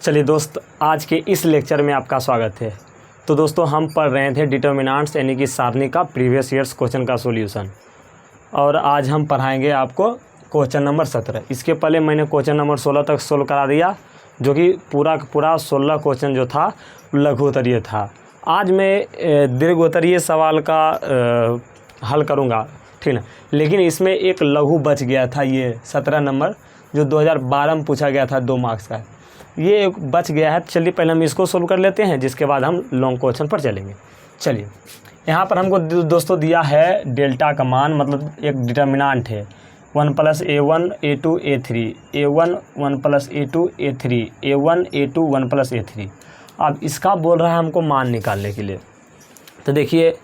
चलिए दोस्त, आज के इस लेक्चर में आपका स्वागत है। तो दोस्तों, हम पढ़ रहे थे डिटर्मिनेंट्स यानी कि सारणी का प्रीवियस ईयर्स क्वेश्चन का सॉल्यूशन, और आज हम पढ़ाएंगे आपको क्वेश्चन नंबर 17। इसके पहले मैंने क्वेश्चन नंबर 16 तक सोल्व करा दिया, जो कि पूरा 16 क्वेश्चन जो था लघु उत्तरीय था। आज मैं दीर्घ उत्तरीय सवाल का हल करूँगा, ठीक ना। लेकिन इसमें एक लघु बच गया था, ये 17 नंबर जो 2012 में पूछा गया था 2 मार्क्स का, ये एक बच गया है। चलिए पहले हम इसको सोल्व कर लेते हैं, जिसके बाद हम लॉन्ग क्वेश्चन पर चलेंगे। चलिए, यहाँ पर हमको दोस्तों दिया है डेल्टा का मान, मतलब एक डिटर्मिनेंट है 1 + a1 a2 a3 a1 1 + a2 a3 a1 a2 1 + a3। अब इसका बोल रहा है हमको मान निकालने के लिए। तो देखिए,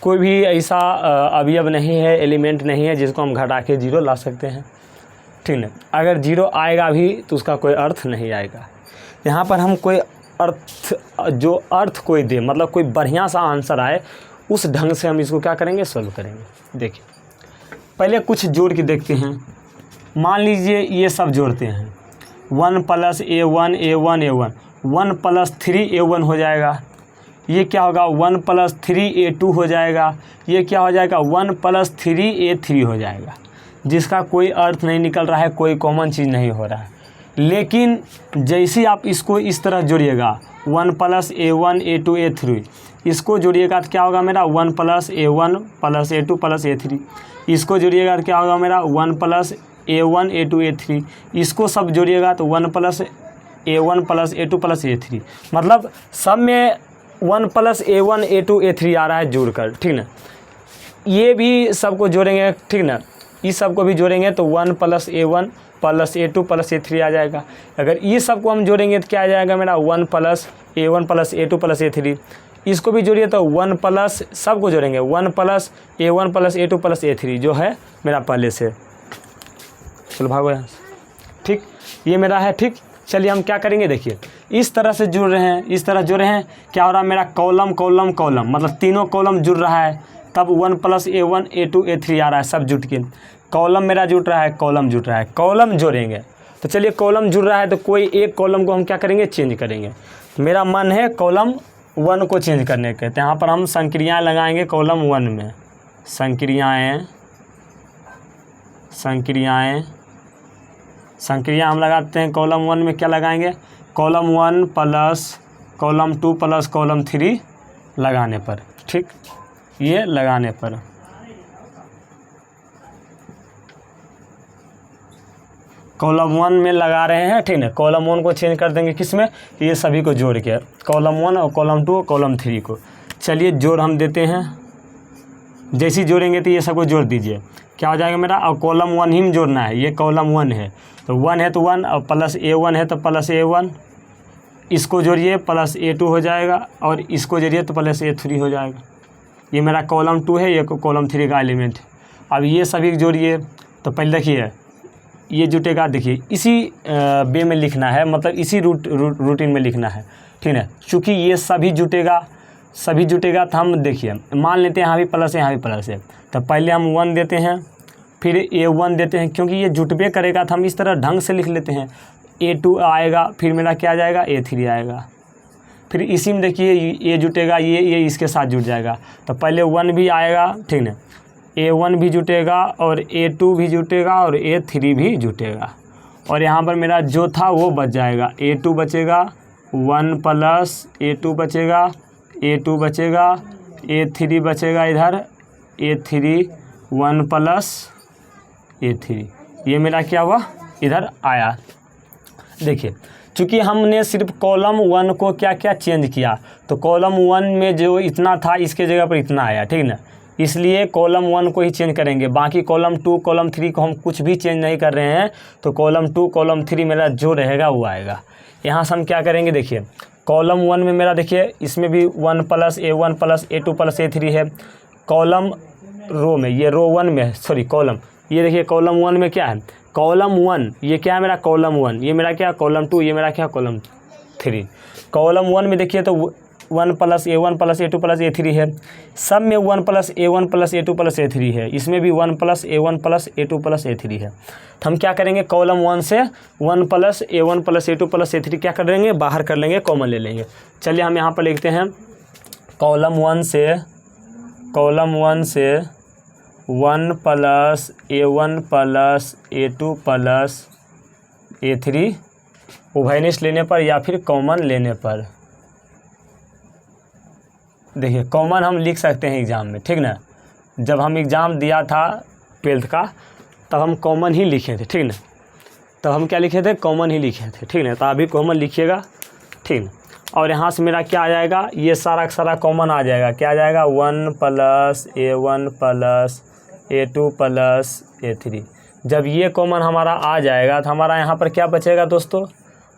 कोई भी ऐसा अवयव नहीं है, एलिमेंट नहीं है जिसको हम घटा के 0 ला सकते हैं, ठीक है। अगर 0 आएगा भी तो उसका कोई अर्थ नहीं आएगा। यहाँ पर हम कोई अर्थ, जो अर्थ कोई दे, मतलब कोई बढ़िया सा आंसर आए, उस ढंग से हम इसको क्या करेंगे, सोल्व करेंगे। देखिए, पहले कुछ जोड़ के देखते हैं। मान लीजिए ये सब जोड़ते हैं, 1 + a1 a1 a1 1 + 3 a1 हो जाएगा। ये क्या होगा, 1 + 3 a2 हो जाएगा। ये क्या हो जाएगा, 1 + 3 a3 हो जाएगा, जिसका कोई अर्थ नहीं निकल रहा है, कोई कॉमन चीज़ नहीं हो रहा है। लेकिन जैसे आप इसको इस तरह जोड़िएगा, 1 + a1 a2 a3, इसको जोड़िएगा तो क्या होगा मेरा, 1 + a1 + a2 + a3। इसको जोड़िएगा तो क्या होगा मेरा, 1 + a1 a2 a3। इसको सब जोड़िएगा तो 1 + a1 + a2 + a3। मतलब सब में 1 + a1 a2 a3 आ रहा है जोड़कर, ठीक ना। ये भी सबको जोड़ेंगे, ठीक ना। इस सब को भी जोड़ेंगे तो 1 + a1 + a2 + a3 आ जाएगा। अगर ये सबको हम जोड़ेंगे तो क्या आ जाएगा मेरा, 1 + a1 + a2 + a3। इसको भी जोड़िए तो 1 + सबको जोड़ेंगे 1 + a1 + a2 + a3, जो है मेरा पहले से। चलो भागो यहाँ से, ठीक, ये मेरा है, ठीक। चलिए हम क्या करेंगे, देखिए इस तरह से जुड़ रहे हैं, इस तरह जुड़ रहे हैं। क्या हो रहा है मेरा, कॉलम कॉलम कॉलम, मतलब तीनों कॉलम जुड़ रहा है, तब 1 + a1 a2 a3 आ रहा है, सब जुट के। कॉलम मेरा जुट रहा है, कॉलम जुट रहा है, कॉलम जोड़ेंगे। तो चलिए, कॉलम जुड़ रहा है तो कोई एक कॉलम को हम क्या करेंगे, चेंज करेंगे। मेरा मन है कॉलम 1 को चेंज करने के, तो यहाँ पर हम संक्रियाएँ लगाएंगे कॉलम 1 में। संक्रिया हम लगाते हैं कॉलम 1 में। क्या लगाएंगे, कॉलम 1 + कॉलम 2 + कॉलम 3 लगाने पर, ठीक, ये लगाने पर कॉलम 1 में लगा रहे हैं, ठीक है। कॉलम 1 को चेंज कर देंगे किस में, ये सभी को जोड़ के, कॉलम 1 और कॉलम 2 और कॉलम 3 को। चलिए जोड़ हम देते हैं, जैसे ही जोड़ेंगे तो ये सबको जोड़ दीजिए। क्या हो जाएगा मेरा, और कॉलम 1 ही में जोड़ना है, ये कॉलम 1 है तो 1 है तो 1, और प्लस a1 है तो प्लस a1, इसको जोड़िए प्लस a2 हो जाएगा, और इसको जोड़िए तो प्लस a3 हो जाएगा। ये मेरा कॉलम 2 है, ये कॉलम 3 का एलिमेंट है। अब ये सभी जोड़िए, तो पहले देखिए ये जुटेगा। देखिए इसी वे में लिखना है, मतलब इसी रूटीन में लिखना है, ठीक है। चूँकि ये सभी जुटेगा तो हम देखिए मान लेते हैं यहाँ भी प्लस है, यहाँ भी प्लस है, तो पहले हम 1 देते हैं, फिर a1 देते हैं, क्योंकि ये जुटबे करेगा तो हम इस तरह ढंग से लिख लेते हैं। a2 आएगा, फिर मेरा क्या आ जाएगा, a3 आएगा। फिर इसी में देखिए ये जुटेगा, ये इसके साथ जुट जाएगा, तो पहले 1 भी आएगा, ठीक है। a1 भी जुटेगा, और a2 भी जुटेगा, और a3 भी जुटेगा, और यहाँ पर मेरा जो था वो बच जाएगा। a2 बचेगा, 1 + a2 बचेगा, a2 बचेगा, a3 बचेगा, इधर a3 1 + a3, ये मेरा क्या हुआ, इधर आया। देखिए, चूँकि हमने सिर्फ कॉलम 1 को क्या क्या चेंज किया, तो कॉलम 1 में जो इतना था इसके जगह पर इतना आया, ठीक ना। इसलिए कॉलम 1 को ही चेंज करेंगे, बाकी कॉलम 2 कॉलम 3 को हम कुछ भी चेंज नहीं कर रहे हैं। तो कॉलम 2 कॉलम 3 मेरा जो रहेगा वो आएगा। यहाँ से हम क्या करेंगे, देखिए कॉलम 1 में मेरा, देखिए इसमें भी 1 + a1 + a2 + a3 है। कॉलम रो में, ये रो 1 में, सॉरी कॉलम, ये देखिए कॉलम 1 में क्या है, कॉलम 1 ये क्या है मेरा, कॉलम 1, ये मेरा क्या, कॉलम 2, ये मेरा क्या, कॉलम 3। कॉलम 1 में देखिए तो 1 plus A1 plus A2 plus A3 है, सब में 1 plus A1 plus A2 plus A3 है, इसमें भी 1 plus A1 plus A2 plus A3 है। तो हम क्या करेंगे, कॉलम 1 से 1 plus A1 plus A2 plus A3 क्या कर लेंगे, बाहर कर लेंगे, कॉमन ले लेंगे। चलिए हम यहाँ पर लिखते हैं कॉलम 1 से 1 plus A1 plus A2 plus A3 उभयनिष्ठ लेने पर या फिर कॉमन लेने पर। देखिए कॉमन हम लिख सकते हैं एग्ज़ाम में, ठीक ना। जब हम एग्ज़ाम दिया था 12th का तब हम कॉमन ही लिखे थे, ठीक ना। तब हम क्या लिखे थे, कॉमन ही लिखे थे, ठीक ना। तो अभी कॉमन लिखिएगा, ठीक ना। और यहाँ से मेरा क्या आ जाएगा, ये सारा कॉमन आ जाएगा। क्या आ जाएगा, 1 plus A1 plus A2 plus A3। जब ये कॉमन हमारा आ जाएगा तो हमारा यहाँ पर क्या बचेगा दोस्तों,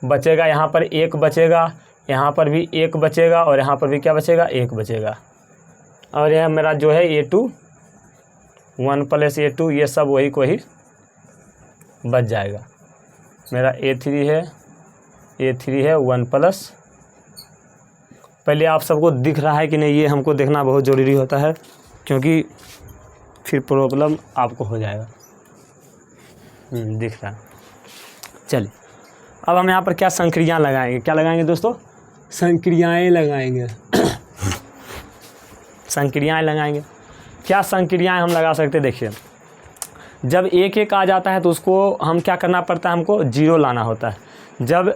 बचेगा यहाँ पर 1 बचेगा, यहाँ पर भी 1 बचेगा और यहाँ पर भी क्या बचेगा, 1 बचेगा। और यह मेरा जो है A2 1 प्लस A2 ये सब वही को ही बच जाएगा। मेरा A3 है 1 प्लस, पहले आप सबको दिख रहा है कि नहीं, ये हमको देखना बहुत ज़रूरी होता है क्योंकि फिर प्रॉब्लम आपको हो जाएगा। दिख रहा है। चलिए अब हम यहाँ पर क्या संक्रियाएँ लगाएंगे, क्या लगाएंगे दोस्तों, संक्रियाएँ लगाएंगे। संक्रियाएँ लगाएंगे। क्या संक्रियाएँ हम लगा सकते, देखिए जब 1 आ जाता है तो उसको हम क्या करना पड़ता है, हमको 0 लाना होता है। जब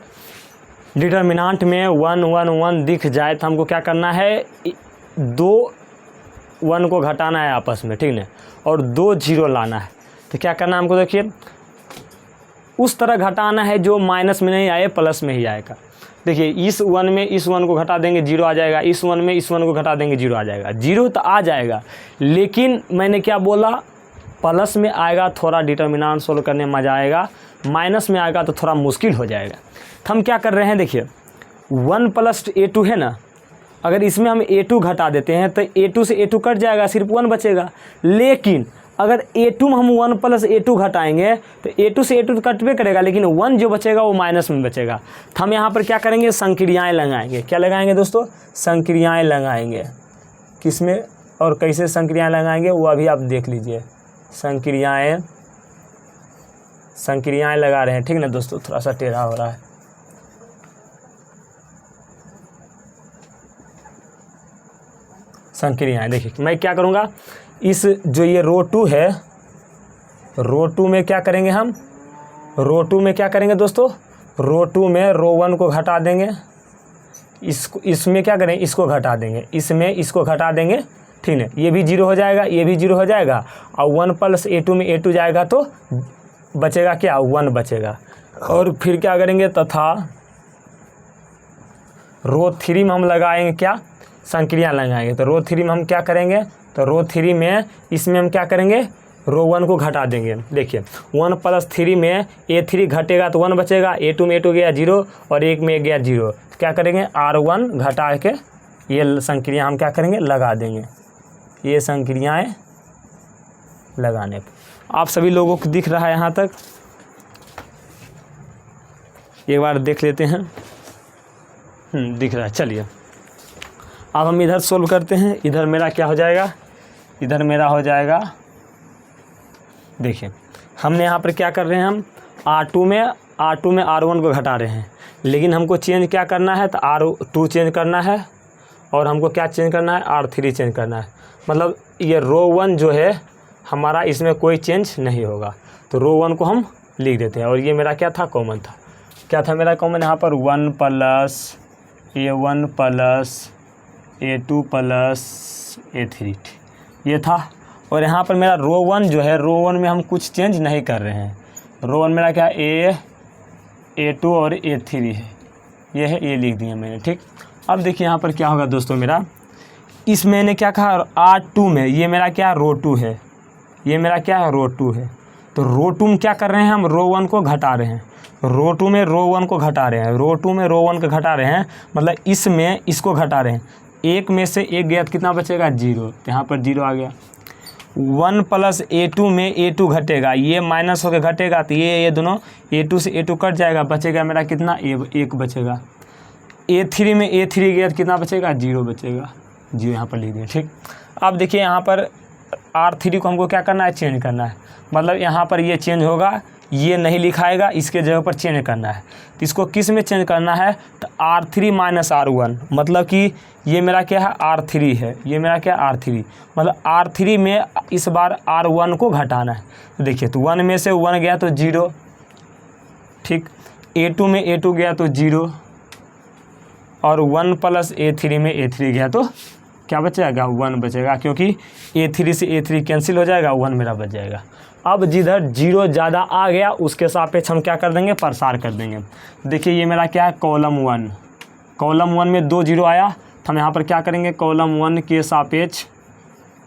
डिटर्मिनेंट में 1 1 1 दिख जाए तो हमको क्या करना है, 2 1 को घटाना है आपस में, ठीक है, और 2 0 लाना है। तो क्या करना है हमको, देखिए उस तरह घटाना है जो माइनस में नहीं आए, प्लस में ही आएगा। देखिए इस 1 में इस 1 को घटा देंगे 0 आ जाएगा, इस 1 में इस 1 को घटा देंगे 0 आ जाएगा। 0 तो आ जाएगा, लेकिन मैंने क्या बोला, प्लस में आएगा थोड़ा डिटर्मिनेंट सोल्व करने में मज़ा आएगा, माइनस में आएगा तो थोड़ा मुश्किल हो जाएगा। तो हम क्या कर रहे हैं, देखिए 1 प्लस A2 है ना, अगर इसमें हम A2 घटा देते हैं तो A2 से A2 कट जाएगा, सिर्फ 1 बचेगा। लेकिन अगर A2 में हम 1 प्लस A2 घटाएंगे तो A2 से A2 कटबे करेगा, लेकिन 1 जो बचेगा वो माइनस में बचेगा। तो हम यहाँ पर क्या करेंगे, संक्रियाएँ लगाएंगे। क्या लगाएंगे दोस्तों, संक्रियाएँ लगाएंगे। किसमें और कैसे संक्रियाएँ लगाएंगे वो अभी आप देख लीजिए। संक्रियाएँ लगा रहे हैं, ठीक ना दोस्तों, थोड़ा सा टेढ़ा हो रहा है। संक्रियाएँ देखिए मैं क्या करूँगा, इस जो ये रो 2 है, रो 2 में क्या करेंगे हम, रो 2 में क्या करेंगे दोस्तों, रो 2 में रो 1 को घटा देंगे, इसमें क्या करेंगे, इसको घटा देंगे, इसमें इसको घटा देंगे, ठीक है। ये भी 0 हो जाएगा, ये भी 0 हो जाएगा, और 1 प्लस A2 में A2 जाएगा तो बचेगा क्या, 1 बचेगा। और फिर क्या करेंगे, तथा रो 3 में हम लगाएंगे क्या, संक्रिया लगाएंगे। तो रो 3 में हम क्या करेंगे, तो रो 3 में इसमें हम क्या करेंगे, रो 1 को घटा देंगे। देखिए 1 प्लस 3 में A3 घटेगा तो 1 बचेगा, A2 में A2 गया 0 और 1 में गया 0। तो क्या करेंगे, R1 घटा के ये संक्रिया हम क्या करेंगे, लगा देंगे। ये संक्रियाएँ लगाने पर आप सभी लोगों को दिख रहा है यहाँ तक, एक बार देख लेते हैं। दिख रहा है। चलिए अब हम इधर सोल्व करते हैं। इधर मेरा क्या हो जाएगा, इधर मेरा हो जाएगा, देखिए हमने यहाँ पर क्या कर रहे हैं, हम R2 में R1 को घटा रहे हैं, लेकिन हमको चेंज क्या करना है, तो R2 चेंज करना है और हमको क्या चेंज करना है, R3 चेंज करना है। मतलब ये रो 1 जो है हमारा, इसमें कोई चेंज नहीं होगा, तो रो 1 को हम लिख देते हैं। और ये मेरा क्या था, कॉमन था। क्या था मेरा कॉमन, यहाँ पर 1 plus A1 plus A2 plus A3 ये था। और यहाँ पर मेरा रो 1 जो है, रो 1 में हम कुछ चेंज नहीं कर रहे हैं। रो 1 मेरा क्या A2 और A3 है, ये है, ये लिख दिया मैंने, ठीक। अब देखिए यहाँ पर क्या होगा दोस्तों, मेरा इस मैंने क्या कहा, R2 में ये मेरा क्या, रो 2 है, ये मेरा क्या है, रो 2 है। तो रो 2 में क्या कर रहे हैं, हम रो 1 को घटा रहे हैं, रो 2 में रो 1 को घटा रहे हैं, रो 2 में रो 1 को घटा रहे हैं, मतलब इसमें इसको घटा रहे हैं। 1 में से 1 गया तो कितना बचेगा, 0। तो यहाँ पर 0 आ गया। 1 प्लस A2 में A2 घटेगा, ये माइनस होकर घटेगा तो ये दोनों A2 से A2 कट जाएगा, बचेगा मेरा कितना, 1 बचेगा। A3 में A3 गया तो कितना बचेगा, 0 बचेगा, 0 यहाँ पर लिख दिए। ठीक, अब देखिए यहाँ पर R3 को हमको क्या करना है, चेंज करना है। मतलब यहाँ पर ये चेंज होगा, ये नहीं लिखाएगा, इसके जगह पर चेंज करना है। तो इसको किस में चेंज करना है, तो R3 - R1, मतलब कि ये मेरा क्या है, R3 है, ये मेरा क्या R3, मतलब R3 में इस बार R1 को घटाना है। तो देखिए, तो 1 में से 1 गया तो 0, ठीक, A2 में A2 गया तो 0, और 1 + A3 में A3 गया तो क्या बचेगा, 1 बचेगा, क्योंकि A3 से A3 कैंसिल हो जाएगा, 1 मेरा बच जाएगा। अब जिधर 0 ज़्यादा आ गया उसके सापेक्ष हम क्या कर देंगे, प्रसार कर देंगे। देखिए ये मेरा क्या है, कॉलम 1, कॉलम 1 में 2 0 आया, तो हम यहाँ पर क्या करेंगे, कॉलम 1 के सापेक्ष,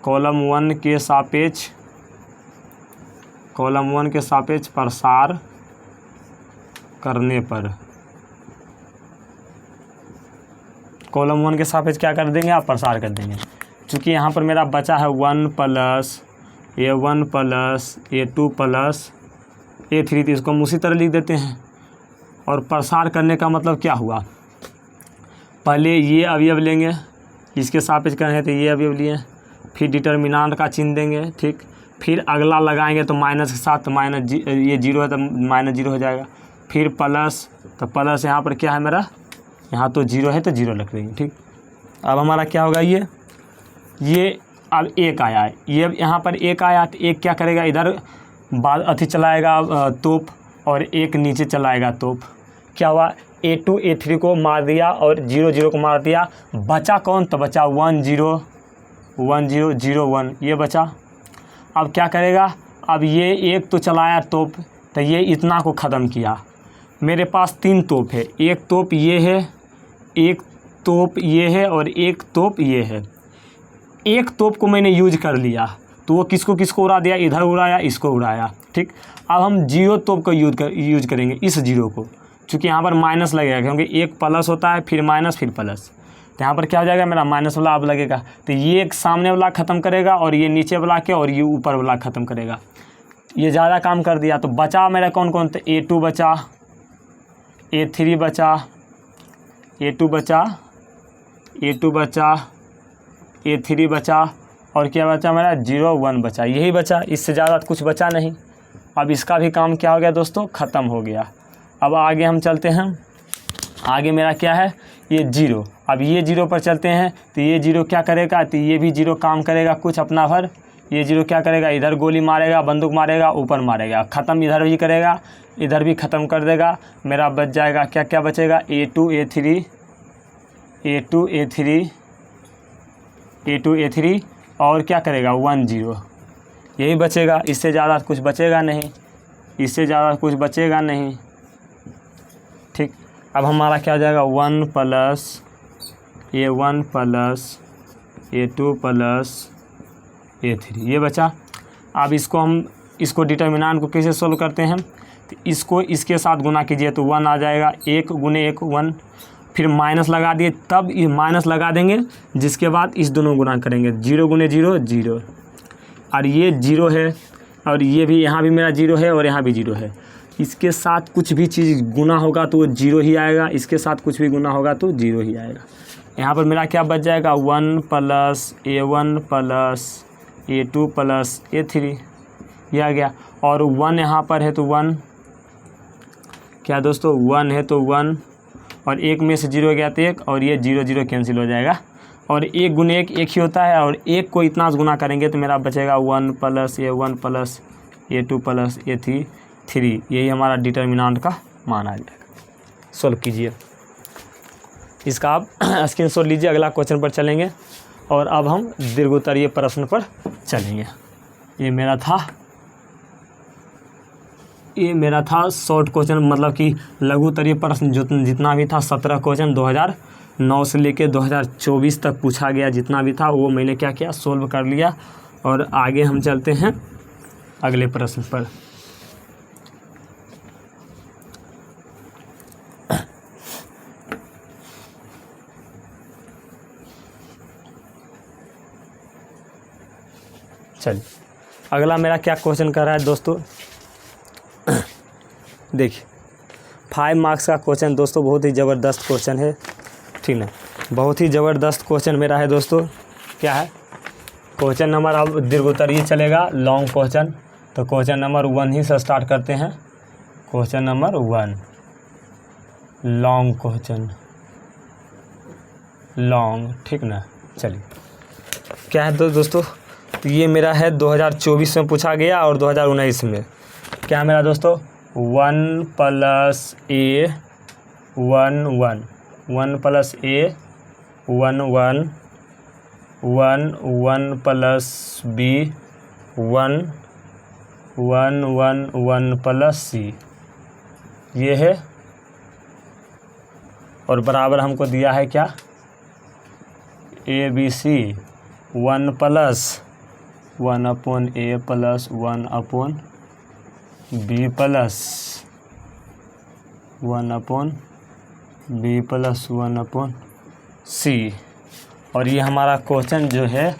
कॉलम 1 के सापेक्ष, कॉलम 1 के सापेक्ष प्रसार करने पर, कॉलम 1 के सापेक्ष क्या कर देंगे, आप प्रसार कर देंगे। चूँकि यहाँ पर मेरा बचा है 1 + A1 + A2 + A3, तो इसको हम उसी तरह लिख देते हैं। और प्रसार करने का मतलब क्या हुआ, पहले ये अवयव लेंगे, इसके सापेक्ष करेंगे तो ये अवयव लिए, फिर डिटर्मिनेंट का चिन्ह देंगे, ठीक, फिर अगला लगाएंगे तो माइनस के साथ, माइनस ये 0 है तो -0 हो जाएगा, फिर प्लस, तो प्लस यहाँ पर क्या है मेरा, यहाँ तो 0 है तो 0 रख देंगे। ठीक, अब हमारा क्या होगा, ये अब 1 आया है, ये यहाँ पर 1 आया, तो 1 क्या करेगा, इधर बाद अथी चलाएगा तोप, और 1 नीचे चलाएगा तोप। क्या हुआ, A2 A3 को मार दिया और 0 0 को मार दिया, बचा कौन, तो बचा 1 0 1 0 0 1, ये बचा। अब क्या करेगा, अब ये 1 तो चलाया तोप, तो ये इतना को ख़त्म किया। मेरे पास 3 तोप है, एक तोप ये है, एक तोप ये है, और एक तोप ये है। एक तोप को मैंने यूज कर लिया, तो वो किसको किसको उड़ा दिया, इधर उड़ाया, इसको उड़ाया। ठीक, अब हम 0 तोप को यूज करेंगे, इस 0 को, चूँकि यहाँ पर माइनस लगेगा, क्योंकि एक प्लस होता है, फिर माइनस, फिर प्लस, तो यहाँ पर क्या हो जाएगा, मेरा माइनस वाला अब लगेगा, तो ये एक सामने वाला ख़त्म करेगा, और ये नीचे वाला के, और ये ऊपर वाला ख़त्म करेगा। ये ज़्यादा काम कर दिया, तो बचा मेरा कौन कौन, तो A2 बचा, A3 बचा, A2 बचा, A2 बचा, A3 बचा, और क्या बचा मेरा, 0 1 बचा, यही बचा, इससे ज़्यादा कुछ बचा नहीं। अब इसका भी काम क्या हो गया दोस्तों, ख़त्म हो गया। अब आगे हम चलते हैं, आगे मेरा क्या है, ये 0, अब ये 0 पर चलते हैं, तो ये 0 क्या करेगा, तो ये भी 0 काम करेगा कुछ अपना भर, ये 0 क्या करेगा, इधर गोली मारेगा, बंदूक मारेगा, ऊपर मारेगा, ख़त्म इधर भी करेगा, इधर भी ख़त्म कर देगा। मेरा बच जाएगा क्या क्या बचेगा, A2 A3, A2 A3, A2 A3, और क्या करेगा 1 0, यही बचेगा, इससे ज़्यादा कुछ बचेगा नहीं, इससे ज़्यादा कुछ बचेगा नहीं। ठीक, अब हमारा क्या हो जाएगा, 1 + A1 + A2 + A3, ये बचा। अब इसको डिटर्मिनेंट को कैसे सोल्व करते हैं, तो इसको इसके साथ गुना कीजिए तो 1 आ जाएगा, 1 × 1 1, फिर माइनस लगा दिए, तब ये माइनस लगा देंगे, जिसके बाद इस दोनों गुना करेंगे, 0 × 0 0, और ये 0 है, और ये भी, यहाँ भी मेरा 0 है, और यहाँ भी 0 है। इसके साथ कुछ भी चीज़ गुना होगा तो 0 ही आएगा, इसके साथ कुछ भी गुना होगा तो 0 ही आएगा। यहाँ पर मेरा क्या बच जाएगा, 1 + A1 + A2 + A3, ये आ गया। और 1 यहाँ पर है तो 1, क्या दोस्तों 1 है तो 1, और 1 में से 0 गया तो 1, और ये 0 0 कैंसिल हो जाएगा, और 1 × 1 1 ही होता है, और 1 को इतना गुना करेंगे तो मेरा बचेगा 1 + A1 + A2 + A3, यही हमारा डिटर्मिनेंट का मान आ जाएगा। सॉल्व कीजिए, इसका आप स्क्रीनशॉट लीजिए। अगला क्वेश्चन पर चलेंगे, और अब हम दीर्घोत्तरीय प्रश्न पर चलेंगे। ये मेरा था शॉर्ट क्वेश्चन, मतलब कि लघुत्तरीय प्रश्न जितना भी था 17 क्वेश्चन 2009 से लेके 2024 तक पूछा गया, जितना भी था वो मैंने क्या किया, सोल्व कर लिया। और आगे हम चलते हैं अगले प्रश्न पर। चलिए, अगला मेरा क्या क्वेश्चन कर रहा है दोस्तों, देखिए 5 मार्क्स का क्वेश्चन दोस्तों, बहुत ही ज़बरदस्त क्वेश्चन है। ठीक ना। बहुत ही ज़बरदस्त क्वेश्चन मेरा है दोस्तों। क्या है क्वेश्चन नंबर, अब दीर्घोत्तरीय चलेगा, लॉन्ग क्वेश्चन। तो क्वेश्चन नंबर 1 ही से स्टार्ट करते हैं। Question number 1 long question, long, ठीक ना। चलिए क्या है तो दोस्तों, तो ये मेरा है 2024 में पूछा गया और 2019 में। क्या है मेरा दोस्तों, 1 + a 1 1 1 + a 1 1 1 1 + b 1 1 1 1 + c, ये है। और बराबर हमको दिया है क्या, ABC 1 + 1/a + 1/b + 1/b + 1/c। और ये हमारा क्वेश्चन जो है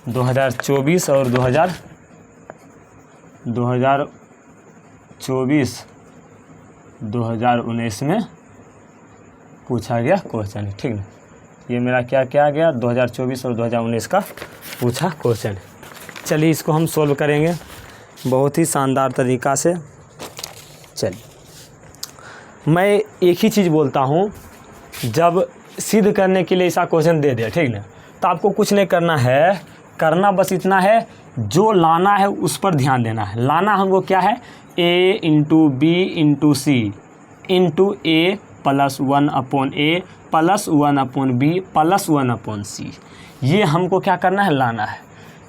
2024 और 2019 में पूछा गया क्वेश्चन है, ठीक ना। ये मेरा क्या क्या गया, 2024 और 2019 का पूछा क्वेश्चन है। चलिए इसको हम सोल्व करेंगे बहुत ही शानदार तरीक़ा से। चलिए मैं एक ही चीज़ बोलता हूँ, जब सिद्ध करने के लिए ऐसा क्वेश्चन दे दे, ठीक ना, तो आपको कुछ नहीं करना है, करना बस इतना है, जो लाना है उस पर ध्यान देना है। लाना हमको क्या है, a × b × c × a + 1/a + 1/b + 1/c, ये हमको क्या करना है, लाना है।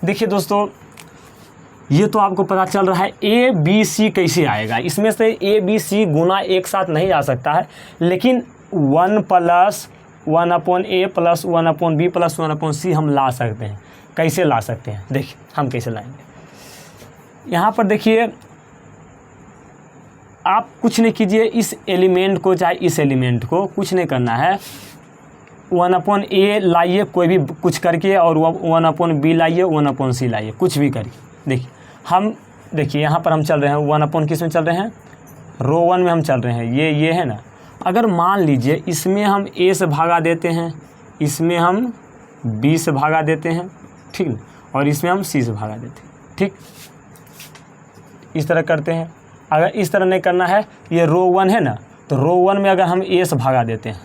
देखिए दोस्तों, ये तो आपको पता चल रहा है a b c कैसे आएगा। इसमें से a b c गुना एक साथ नहीं आ सकता है, लेकिन 1 + 1/a + 1/b + 1/c हम ला सकते हैं। कैसे ला सकते हैं, देखिए हम कैसे लाएंगे। यहाँ पर देखिए, आप कुछ नहीं कीजिए, इस एलिमेंट को चाहे इस एलिमेंट को कुछ नहीं करना है, 1/a लाइए कोई भी कुछ करके, और 1/b लाइए, 1/c लाइए, कुछ भी करिए। देखिए हम, देखिए यहाँ पर हम चल रहे हैं 1/ किस में चल रहे हैं, रो 1 में हम चल रहे हैं। ये है ना। अगर मान लीजिए इसमें हम a से भागा देते हैं, इसमें हम b से भागा देते हैं, ठीक ना, और इसमें हम c से भागा देते हैं, ठीक, इस तरह करते हैं। अगर इस तरह नहीं करना है, ये रो 1 है ना, तो रो 1 में अगर हम a से भागा देते हैं,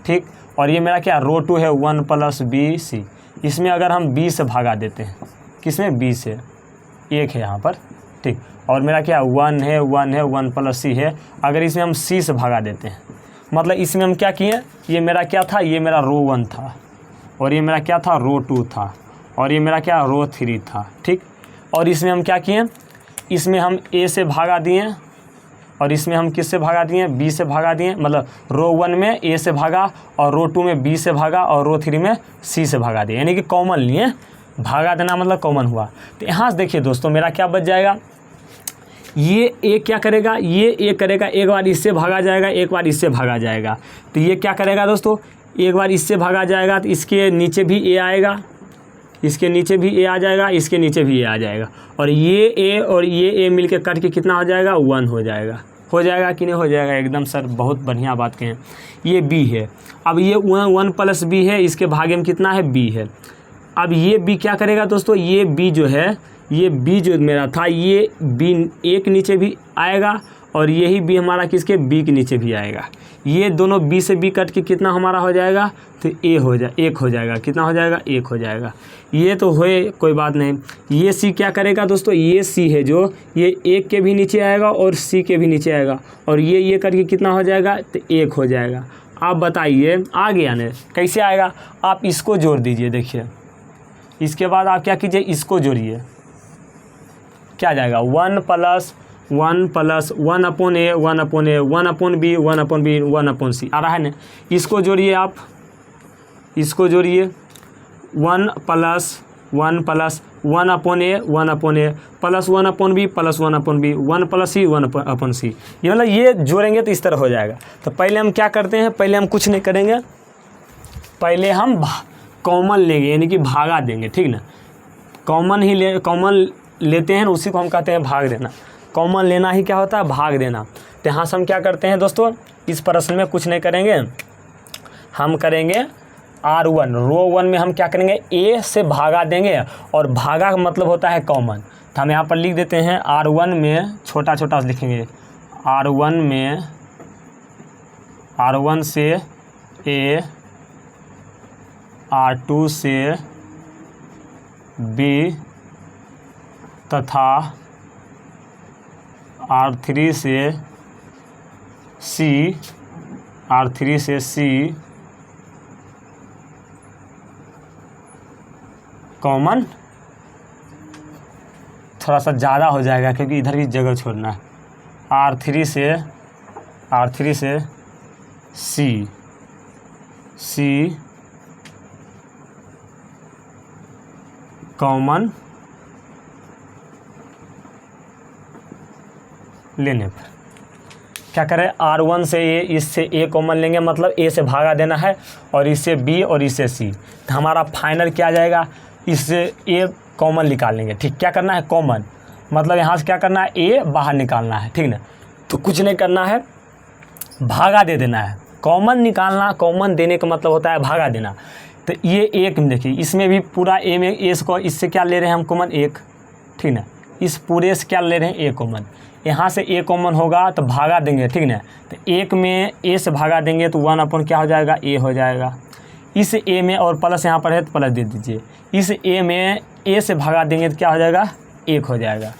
ठीक, और ये मेरा क्या रो 2 है 1 + b c, इसमें अगर हम b से भागा देते हैं, किसमें, b से, 1 है यहाँ पर, ठीक, और मेरा क्या 1 है 1 है 1 + c है। अगर इसमें हम c से भागा देते हैं, मतलब इसमें हम क्या किए, ये मेरा क्या था, ये मेरा रो 1 था, और ये मेरा क्या था, रो 2 था, और ये मेरा क्या रो 3 था, ठीक। और इसमें हम क्या किए, इसमें हम a से भागा दिए, और इसमें हम किस से भागा दिए, b से भागा दिए। मतलब रो 1 में a से भागा, और रो 2 में b से भागा, और रो 3 में c से भागा दिए, यानी कि कॉमन लिए, भागा देना मतलब कॉमन हुआ। तो यहाँ से देखिए दोस्तों, मेरा क्या बच जाएगा, ये a क्या करेगा, ये a करेगा, एक बार इससे भागा जाएगा, एक बार इससे भागा जाएगा। तो ये क्या करेगा दोस्तों, एक बार इससे भागा जाएगा तो इसके नीचे भी a आएगा, इसके नीचे भी a आ जाएगा, इसके नीचे भी a आ जाएगा, और ये a और ये a मिल के कट के कितना हो जाएगा, 1 हो जाएगा। हो जाएगा कि नहीं हो जाएगा, एकदम सर बहुत बढ़िया बात कहें। ये b है, अब ये 1 + b है, इसके भागे में कितना है, b है। अब ये b क्या करेगा दोस्तों, ये b जो है, ये b जो मेरा था, ये b एक नीचे भी आएगा, और यही b हमारा किसके, b के नीचे भी आएगा। ये दोनों b से b कट के कितना हमारा हो जाएगा, तो a हो जाए, 1 हो जाएगा। कितना हो जाएगा, 1 हो जाएगा। ये तो होए, कोई बात नहीं। ये c क्या करेगा दोस्तों, ये c है जो, ये 1 के भी नीचे आएगा और c के भी नीचे आएगा, और ये करके कितना हो जाएगा, तो 1 हो जाएगा। आप बताइए आ गया ना, कैसे आएगा, आप इसको जोड़ दीजिए। देखिए इसके बाद आप क्या कीजिए, इसको जोड़िए, क्या जाएगा, 1 + 1 + 1/a 1/a 1/b 1/b 1/c आ रहा है ना। इसको जोड़िए, आप इसको जोड़िए, 1 + 1 + 1/a 1/a + 1/b + 1/b 1 + c 1/c। ये मतलब ये जोड़ेंगे तो इस तरह हो जाएगा। तो पहले हम क्या करते हैं, पहले हम कुछ नहीं करेंगे, पहले हम कॉमन लेंगे, यानी कि भागा देंगे, ठीक ना। कॉमन लेते हैं, उसी को हम कहते हैं भाग देना। कॉमन लेना ही क्या होता है, भाग देना। तो यहाँ से हम क्या करते हैं दोस्तों, इस प्रश्न में कुछ नहीं करेंगे, हम करेंगे R1, रो 1 में हम क्या करेंगे, A से भागा देंगे, और भागा का मतलब होता है कॉमन। तो हम यहाँ पर लिख देते हैं R1 में छोटा छोटा लिखेंगे, R1 में R1 से A, R2 से B तथा R3 से C, R3 से C कॉमन। थोड़ा सा ज़्यादा हो जाएगा क्योंकि इधर भी जगह छोड़ना है। R3 से C कॉमन लेने पर क्या करें, R1 से A, इससे A कॉमन लेंगे, मतलब A से भागा देना है, और इससे B और इससे C। तो हमारा फाइनल क्या आ जाएगा, इससे A कॉमन निकाल लेंगे। ठीक, क्या करना है, कॉमन, मतलब यहाँ से क्या करना है, A बाहर निकालना है। ठीक ना, तो कुछ नहीं करना है, भागा दे देना है। कॉमन निकालना, कॉमन देने का मतलब होता है भागा देना। तो ये एक में देखिए, इसमें भी पूरा A में A को इससे क्या ले रहे हैं हम, कॉमन 1। ठीक ना, इस पूरे से क्या ले रहे हैं, A कॉमन। यहाँ से A कॉमन होगा तो भागा देंगे। ठीक ना, तो 1 में A से भागा देंगे तो 1 अपन क्या हो जाएगा, A हो जाएगा। इस A में, और प्लस यहाँ पर है तो प्लस दे दीजिए, इस A में A से भागा देंगे तो क्या हो जाएगा, 1 हो जाएगा।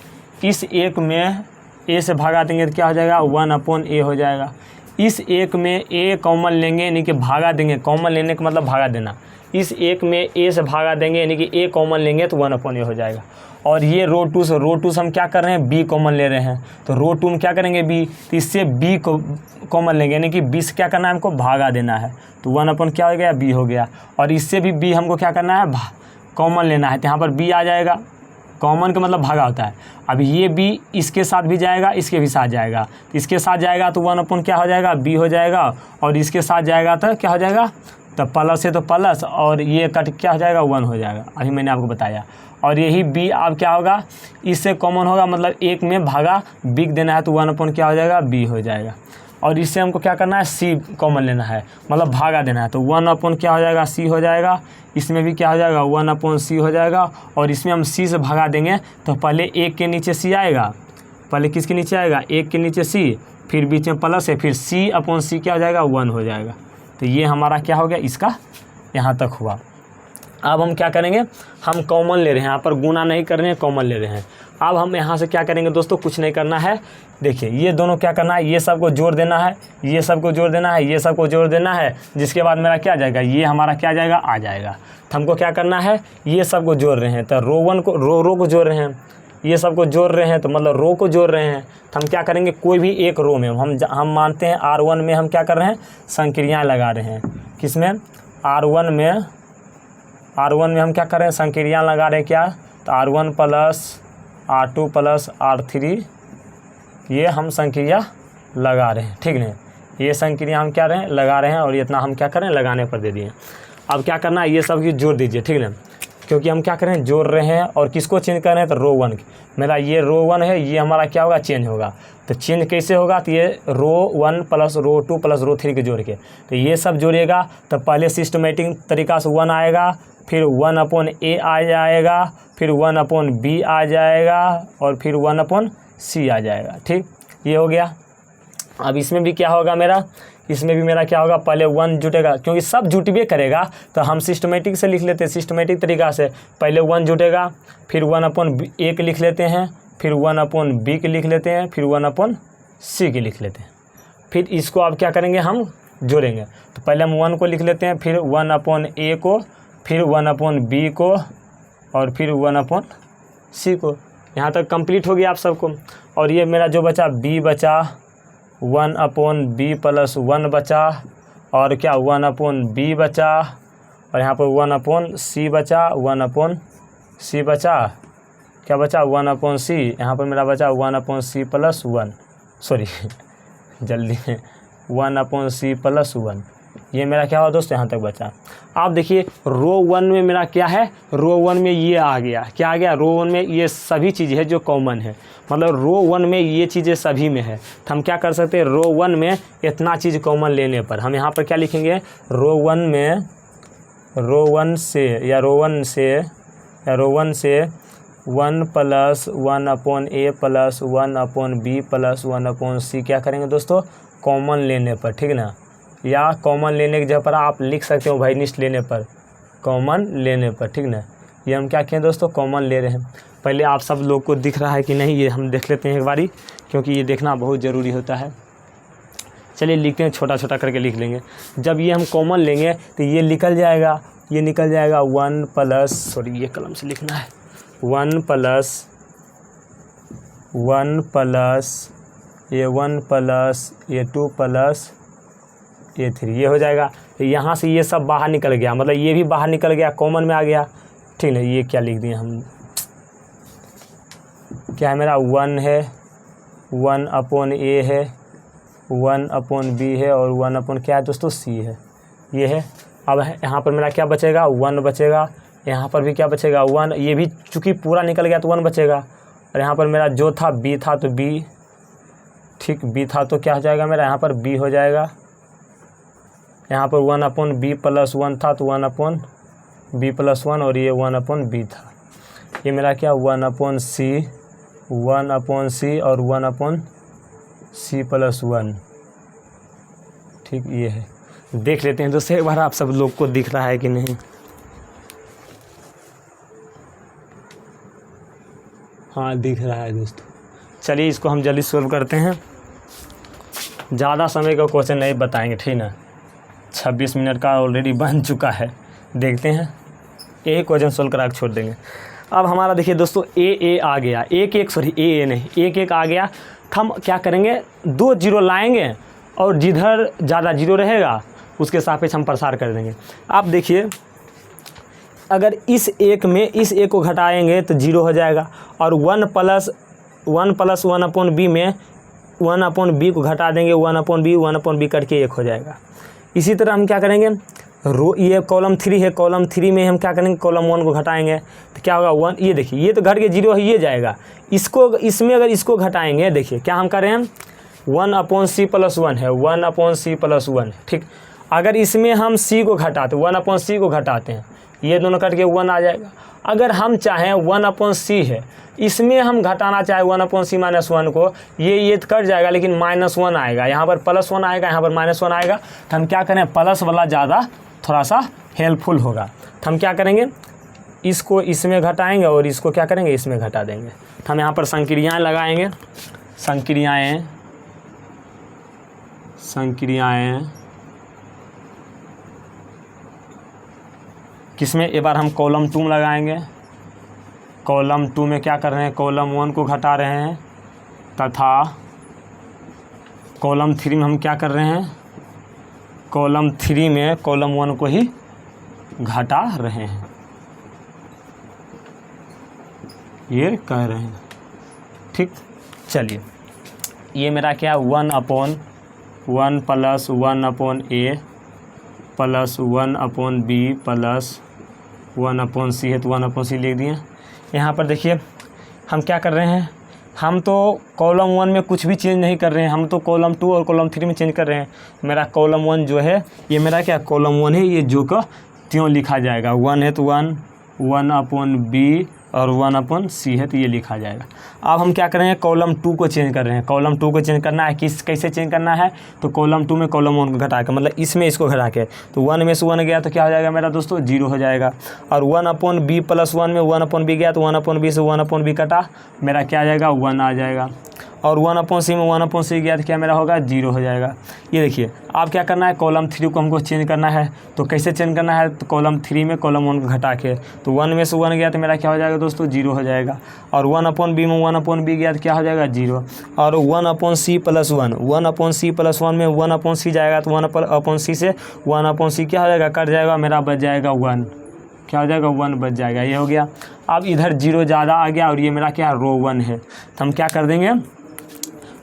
इस 1 में A से भागा देंगे तो क्या हो जाएगा, 1/A हो जाएगा। इस 1 में A कॉमन लेंगे, यानी कि भागा देंगे, कॉमन लेने का मतलब भागा देना। इस 1 में A से भागा देंगे, यानी कि A कॉमन लेंगे तो 1/A हो जाएगा। और ये रो 2 से हम क्या कर रहे हैं, B कॉमन ले रहे हैं, तो रो 2 में क्या करेंगे, B, तो इससे B को कॉमन लेंगे, यानी कि B से क्या करना है, हमको भागा देना है, तो 1/, क्या हो गया, B हो गया। और इससे भी B हमको क्या करना है, कॉमन लेना है, तो यहाँ पर B आ जाएगा। कॉमन का मतलब भागा होता है। अब ये B इसके साथ भी जाएगा, इसके भी साथ जाएगा, इसके साथ जाएगा तो 1/, क्या हो जाएगा, B हो जाएगा, और इसके साथ जाएगा तो क्या हो जाएगा, तो प्लस है तो प्लस, और ये कट क्या हो जाएगा, 1 हो जाएगा। अभी मैंने आपको बताया। और यही B अब क्या होगा, इससे कॉमन होगा, मतलब 1 में भागा बिग देना है तो 1/, क्या हो जाएगा, B हो जाएगा। और इससे हमको क्या करना है, C कॉमन लेना है, मतलब भागा देना है, तो 1/, क्या हो जाएगा, C हो जाएगा। इसमें भी क्या हो जाएगा, 1/C हो जाएगा। और इसमें हम C से भागा देंगे तो पहले 1 के नीचे C आएगा, पहले किसके नीचे आएगा, 1 के नीचे C, फिर बीच में प्लस है, फिर C/C क्या हो जाएगा, 1 हो जाएगा। तो ये हमारा क्या हो गया, इसका यहाँ तक हुआ। अब हम क्या करेंगे, हम कॉमन ले रहे हैं, यहाँ पर गुना नहीं कर रहे हैं, कॉमन ले रहे हैं। अब हम यहाँ से क्या करेंगे दोस्तों, कुछ नहीं करना है। देखिए ये दोनों क्या करना है, ये सब को जोड़ देना है, ये सब को जोड़ देना है, ये सब को जोड़ देना है, जिसके बाद मेरा क्या आ जाएगा, ये हमारा क्या आ जाएगा, आ जाएगा। तो हमको क्या करना है, ये सब को जोड़ रहे हैं, तो रो 1 को रो को जोड़ रहे हैं, ये सब को जोड़ रहे हैं, तो मतलब रो को जोड़ रहे हैं। तो हम क्या करेंगे, कोई भी एक रो में हम मानते हैं R1 में हम क्या कर रहे हैं, संक्रियाएँ लगा रहे हैं। किसमें, R1 में हम क्या कर रहे हैं, संक्रियाएँ लगा रहे हैं। क्या, तो R1 + R2 + R3, ये हम संक्रिया लगा रहे हैं। ठीक नहीं, ये संक्रिया हम क्या रहे हैं, लगा रहे हैं, और ये इतना हम क्या करें, लगाने पर दे दिए। अब क्या करना है, ये सब की जोड़ दीजिए। ठीक ना, क्योंकि हम क्या करें, जोड़ रहे हैं, और किसको चेंज कर रहे हैं, तो रो 1 मेरा ये रो 1 है, ये हमारा क्या होगा, चेंज होगा। तो चेंज कैसे होगा, तो ये रो 1 + रो 2 + रो 3 के जोड़ के, तो ये सब जोड़िएगा। तो पहले सिस्टमेटिक तरीका से 1 आएगा, फिर 1/A आ जाएगा, फिर 1/B आ जाएगा, और फिर 1/C आ जाएगा। ठीक, ये हो गया। अब इसमें भी क्या होगा मेरा, इसमें भी मेरा क्या होगा, पहले 1 जुटेगा, क्योंकि सब जुटबे करेगा, तो हम सिस्टमेटिक से लिख लेते हैं, सिस्टमेटिक तरीका से। पहले 1 जुटेगा, फिर 1/A के लिख लेते हैं, फिर 1/B के लिख लेते हैं, फिर 1/C के लिख लेते हैं। फिर इसको अब क्या करेंगे, हम जोड़ेंगे। तो पहले हम 1 को लिख लेते हैं, फिर 1/A को, फिर 1/B को, और फिर 1/C को। यहाँ तक कंप्लीट हो गया आप सबको। और ये मेरा जो बचा, B बचा, 1/B + 1 बचा, और क्या 1/B बचा, और यहाँ पर 1/C बचा, 1/C बचा, क्या बचा, 1/C, यहाँ पर मेरा बचा 1/C + 1, सॉरी जल्दी 1/C + 1, ये मेरा क्या हुआ दोस्तों, यहाँ तक बचा। आप देखिए रो 1 में मेरा क्या है, रो 1 में ये आ गया, क्या आ गया, रो 1 में ये सभी चीज़ है जो कॉमन है, मतलब रो 1 में ये चीज़ें सभी में है। तो हम क्या कर सकते हैं, रो 1 में इतना चीज़ कॉमन लेने पर हम यहाँ पर क्या लिखेंगे, रो 1 में रो 1 से 1 plus 1/a plus 1/b plus 1/c क्या करेंगे दोस्तों, कॉमन लेने पर, ठीक ना, या कॉमन लेने की जगह पर आप लिख सकते हो भाई निष्ठ लेने पर, कॉमन लेने पर, ठीक ना। ये हम क्या किए दोस्तों, कॉमन ले रहे हैं। पहले आप सब लोग को दिख रहा है कि नहीं, ये हम देख लेते हैं एक बारी, क्योंकि ये देखना बहुत ज़रूरी होता है। चलिए लिखते हैं, छोटा छोटा करके लिख लेंगे। जब ये हम कॉमन लेंगे तो ये निकल जाएगा, ये निकल जाएगा 1 प्लस, सॉरी ये कलम से लिखना है, 1 प्लस ये 1 प्लस ये 2 प्लस ये 3, ये हो जाएगा। तो यहाँ से ये सब बाहर निकल गया, मतलब ये भी बाहर निकल गया, कॉमन में आ गया, ठीक है। ये क्या लिख दिए हम, क्या है मेरा 1 है, 1/a है, 1/b है और 1/ क्या है दोस्तों, c है, ये है। अब यहाँ पर मेरा क्या बचेगा, 1 बचेगा, यहाँ पर भी क्या बचेगा 1, ये भी चूँकि पूरा निकल गया तो 1 बचेगा। और यहाँ पर मेरा जो था b था तो b, ठीक, b था तो क्या हो जाएगा मेरा, यहाँ पर b हो जाएगा। यहाँ पर 1/b प्लस 1 था तो 1/b प्लस 1 और ये 1/b था। ये मेरा क्या 1/c और 1/c प्लस 1, ठीक, ये है। देख लेते हैं दोस्तों एक बार आप सब लोग को दिख रहा है कि नहीं। हाँ दिख रहा है दोस्तों। चलिए इसको हम जल्दी सोल्व करते हैं, ज़्यादा समय का क्वेश्चन नहीं बताएंगे, ठीक ना। 26 मिनट का ऑलरेडी बन चुका है। देखते हैं, एक क्वेश्चन सोल्व करा के छोड़ देंगे। अब हमारा देखिए दोस्तों ए आ गया, ए नहीं, 1 आ गया। हम क्या करेंगे, 2 जीरो लाएंगे और जिधर ज़्यादा जीरो रहेगा उसके सापेक्ष हम प्रसार कर देंगे। आप देखिए अगर इस 1 में इस 1 को घटाएंगे तो 0 हो जाएगा, और 1 प्लस 1/b में 1/b को घटा देंगे, 1/b करके 1 हो जाएगा। इसी तरह हम क्या करेंगे, रो ये कॉलम 3 है, कॉलम 3 में हम क्या करेंगे, कॉलम 1 को घटाएंगे तो क्या होगा 1, ये देखिए ये तो घट के 0 ये जाएगा। इसको इसमें अगर इसको घटाएंगे, देखिए क्या हम कर रहे हैं, 1/c प्लस 1 है, 1/c प्लस 1, ठीक। अगर इसमें हम c को घटाते, 1/c को घटाते हैं, ये दोनों कट के 1 आ जाएगा। अगर हम चाहें 1/c है, इसमें हम घटाना चाहे 1/c माइनस 1 को, ये तो कट जाएगा लेकिन -1 आएगा, यहाँ पर +1 आएगा, यहाँ पर -1 आएगा। तो हम क्या करें, प्लस वाला ज़्यादा थोड़ा सा हेल्पफुल होगा। तो हम क्या करेंगे, इसको इसमें घटाएंगे और इसको क्या करेंगे, इसमें घटा देंगे। तो हम यहाँ पर संक्रियाएँ लगाएंगे, संक्रियाएँ किसमें, एक बार हम कॉलम 2 में लगाएंगे। कॉलम 2 में क्या कर रहे हैं, कॉलम 1 को घटा रहे हैं, तथा कॉलम 3 में हम क्या कर रहे हैं, कॉलम 3 में कॉलम 1 को ही घटा रहे हैं, ये कह रहे हैं, ठीक। चलिए ये मेरा क्या 1/1 plus 1/a plus 1/b plus 1/c है तो 1/c लिख दिए। यहाँ पर देखिए हम क्या कर रहे हैं, हम तो कॉलम 1 में कुछ भी चेंज नहीं कर रहे हैं, हम तो कॉलम 2 और कॉलम 3 में चेंज कर रहे हैं। मेरा कॉलम 1 जो है ये मेरा क्या कॉलम 1 है, ये जो का त्यों लिखा जाएगा, 1 है तो 1/b और 1/c है तो ये लिखा जाएगा। अब हम क्या करेंगे, कॉलम 2 को चेंज कर रहे हैं। कॉलम 2 को चेंज करना है, कैसे चेंज करना है, तो कॉलम 2 में कॉलम 1 को घटा के, मतलब इसमें इसको घटा के, तो 1 में से 1 गया तो क्या हो जाएगा मेरा दोस्तों, 0 हो जाएगा। और 1/b प्लस 1 में 1/b गया तो 1/b से 1/b कटा, मेरा क्या आ जाएगा 1 आ जाएगा। और 1/c में 1/c गया तो क्या मेरा होगा 0 हो जाएगा। ये देखिए आप क्या करना है, कॉलम 3 को हमको चेंज करना है, तो कैसे चेंज करना है, तो कॉलम 3 में कॉलम 1 को घटा के, तो 1 में से 1 गया तो मेरा क्या हो जाएगा दोस्तों 0 हो जाएगा। और 1/b में 1/b गया तो क्या हो जाएगा 0। और 1/c प्लस 1 प्लस 1 में 1/c जाएगा तो 1/c से 1/c क्या हो जाएगा, कट जाएगा, मेरा बच जाएगा 1, क्या हो जाएगा 1 बच जाएगा, ये हो गया। अब इधर 0 ज़्यादा आ गया और ये मेरा क्या रो 1 है, तो हम क्या कर देंगे,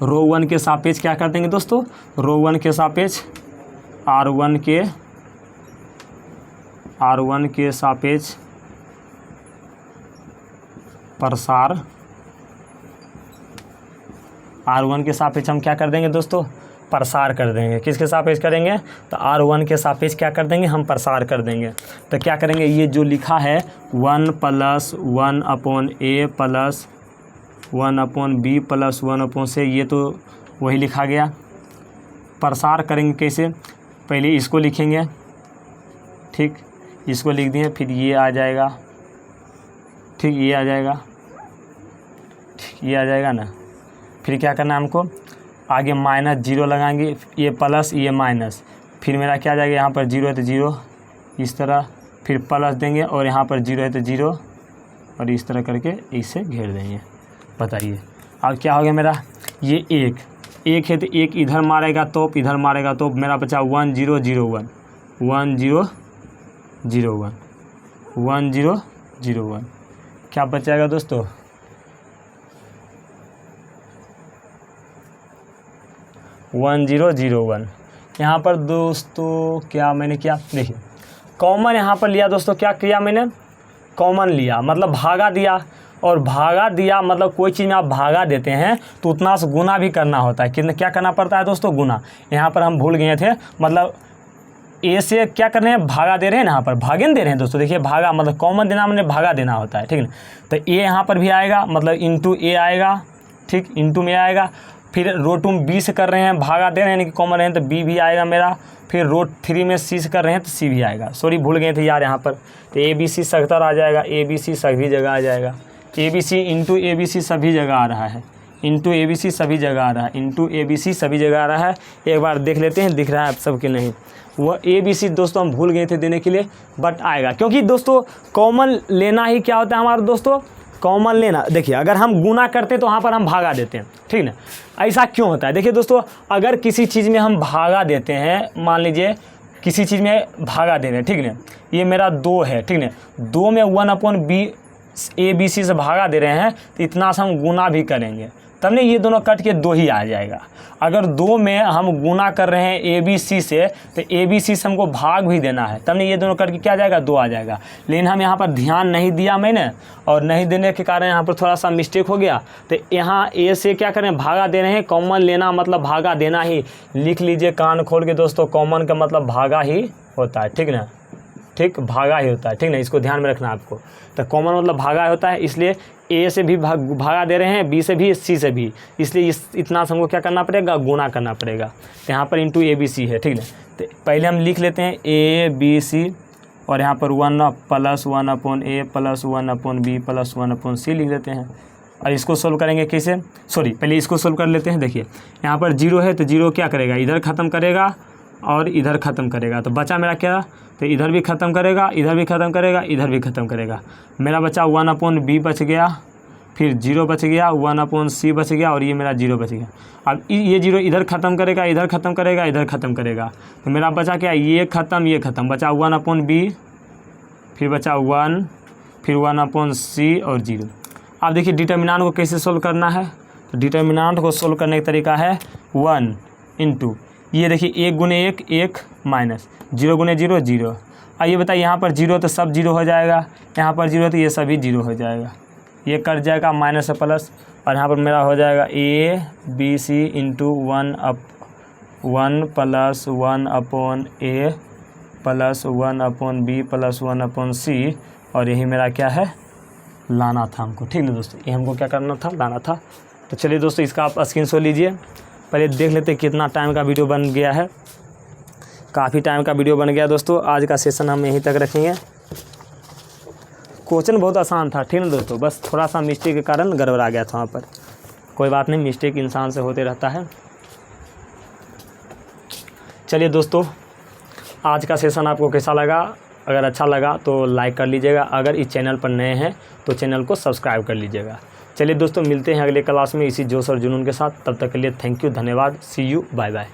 रो 1 के सापेक्ष क्या कर देंगे दोस्तों, रो 1 के सापेक्ष R1 के सापेक्ष प्रसार, R1 के सापेक्ष हम क्या कर देंगे दोस्तों, प्रसार कर देंगे। किसके सापेक्ष करेंगे, तो R1 के सापेक्ष क्या कर देंगे, हम प्रसार कर देंगे। तो क्या करेंगे, ये जो लिखा है 1 + 1/a + 1/b + 1/c, ये तो वही लिखा गया। प्रसार करेंगे कैसे, पहले इसको लिखेंगे, ठीक, इसको लिख दिए, फिर ये आ जाएगा, ठीक, ये आ जाएगा, ठीक, ये आ जाएगा ना। फिर क्या करना है हमको, आगे -0 लगाएंगे, ये प्लस ये माइनस, फिर मेरा क्या आ जाएगा, यहाँ पर 0 है तो 0 इस तरह, फिर प्लस देंगे और यहाँ पर 0 है तो 0 और इस तरह करके इसे घेर देंगे। बताइए अब क्या हो गया मेरा, ये एक है तो एक इधर मारेगा तो इधर मारेगा तो मेरा बचा 1 0 0 1 1 0 0 1 1 0 0 1। क्या बचाएगा दोस्तों, 1 0 0 1। यहाँ पर दोस्तों क्या मैंने किया, देखिए कॉमन यहाँ पर लिया दोस्तों, क्या किया मैंने, कॉमन लिया, मतलब भागा दिया। और भागा दिया मतलब कोई चीज़ में आप भागा देते हैं तो उतना से गुना भी करना होता है। कितना क्या करना पड़ता है दोस्तों, गुना। यहाँ पर हम भूल गए थे, मतलब ए से क्या कर रहे हैं, भागा दे रहे हैं ना, यहाँ पर भागन दे रहे हैं दोस्तों। देखिए भागा मतलब कॉमन देना मैंने भागा देना होता है, ठीक है। तो ए यहाँ पर भी आएगा, मतलब इंटू ए आएगा, ठीक, इंटू में आएगा। फिर रो 2 में बी से कर रहे हैं, भागा दे रहे हैं यानी कि कॉमन है तो बी भी आएगा मेरा। फिर रो 3 में सी से कर रहे हैं तो सी भी आएगा। सॉरी भूल गए थे यार, यहाँ पर तो ए बी सी सख्तर आ जाएगा, ए बी सी सभी जगह आ जाएगा। A B C into A B C सभी जगह आ रहा है, इंटू ए बी सी सभी जगह आ रहा है, इंटू ए बी सी सभी जगह आ रहा है। एक बार देख लेते हैं, दिख रहा है आप सबके नहीं। वो ए बी सी दोस्तों हम भूल गए थे देने के लिए, बट आएगा, क्योंकि दोस्तों कॉमन लेना ही क्या होता है हमारा दोस्तों, कॉमन लेना। देखिए अगर हम गुना करते हैं तो वहाँ पर हम भागा देते हैं, ठीक ना। ऐसा क्यों होता है, देखिए दोस्तों अगर किसी चीज़ में हम भागा देते हैं, मान लीजिए किसी चीज़ में भागा दे रहे हैं, ठीक ना, ये मेरा 2 है, ठीक ना, 2 में 1/b ए बी सी से भागा दे रहे हैं तो इतना से हम गुना भी करेंगे, तब नहीं ये दोनों कट के 2 ही आ जाएगा। अगर 2 में हम गुना कर रहे हैं ए बी सी से तो ए बी सी से हमको भाग भी देना है, तब नहीं ये दोनों कट के क्या आ जाएगा, 2 आ जाएगा। लेकिन हम यहाँ पर ध्यान नहीं दिया मैंने, और नहीं देने के कारण यहाँ पर थोड़ा सा मिस्टेक हो गया। तो यहाँ ए से क्या करें, भागा दे रहे हैं, कॉमन लेना मतलब भागा देना ही। लिख लीजिए कान खोल के दोस्तों, कॉमन का मतलब भागा ही होता है, ठीक ना, ठीक, भागा ही होता है, ठीक ना, इसको ध्यान में रखना आपको। तो कॉमन मतलब भागा होता है, इसलिए ए से भी भागा दे रहे हैं, बी से भी, सी से भी, इसलिए इतना से हमको क्या करना पड़ेगा, गुना करना पड़ेगा। तो यहाँ पर इंटू ए बी सी है, ठीक ना। तो पहले हम लिख लेते हैं ए बी सी और यहाँ पर 1 + 1/a + 1/b + 1/c लिख लेते हैं। और इसको सोल्व करेंगे कैसे, सॉरी पहले इसको सोल्व कर लेते हैं। देखिए यहाँ पर 0 है तो 0 क्या करेगा, इधर ख़त्म करेगा और इधर ख़त्म करेगा, तो बचा मेरा क्या, तो इधर भी ख़त्म करेगा, इधर भी ख़त्म करेगा, इधर भी ख़त्म करेगा। मेरा बचा 1/b बच गया, फिर 0 बच गया, 1/c बच गया और ये मेरा 0 बच गया। अब ये 0 इधर ख़त्म करेगा, इधर ख़त्म करेगा, इधर ख़त्म करेगा, तो मेरा बचा क्या, ये ख़त्म, बचा 1/b, फिर बचा 1, फिर 1/c और 0। अब देखिए डिटर्मिनेंट को कैसे सोल्व करना है, तो डिटर्मिनेंट को सोल्व करने का तरीका है 1 इंटू, ये देखिए 1 × 1 1 माइनस 0 × 0 0। आइए बताइए यहाँ पर 0 तो सब 0 हो जाएगा, यहाँ पर 0 तो ये सभी 0 हो जाएगा, ये कट जाएगा माइनस से प्लस, और यहाँ पर मेरा हो जाएगा A B C into 1 + 1/a + 1/b + 1/c, और यही मेरा क्या है, लाना था हमको, ठीक ना दोस्तों, ये हमको क्या करना था, लाना था। तो चलिए दोस्तों इसका आप स्क्रीनशॉट लीजिए, पहले देख लेते हैं कितना टाइम का वीडियो बन गया है। काफ़ी टाइम का वीडियो बन गया दोस्तों, आज का सेशन हम यहीं तक रखेंगे। क्वेश्चन बहुत आसान था, ठीक ना दोस्तों, बस थोड़ा सा मिस्टेक के कारण गड़बड़ा गया था वहाँ पर। कोई बात नहीं, मिस्टेक इंसान से होते रहता है। चलिए दोस्तों आज का सेशन आपको कैसा लगा, अगर अच्छा लगा तो लाइक कर लीजिएगा, अगर इस चैनल पर नए हैं तो चैनल को सब्सक्राइब कर लीजिएगा। चलिए दोस्तों मिलते हैं अगले क्लास में इसी जोश और जुनून के साथ, तब तक के लिए थैंक यू, धन्यवाद, सी यू, बाय बाय।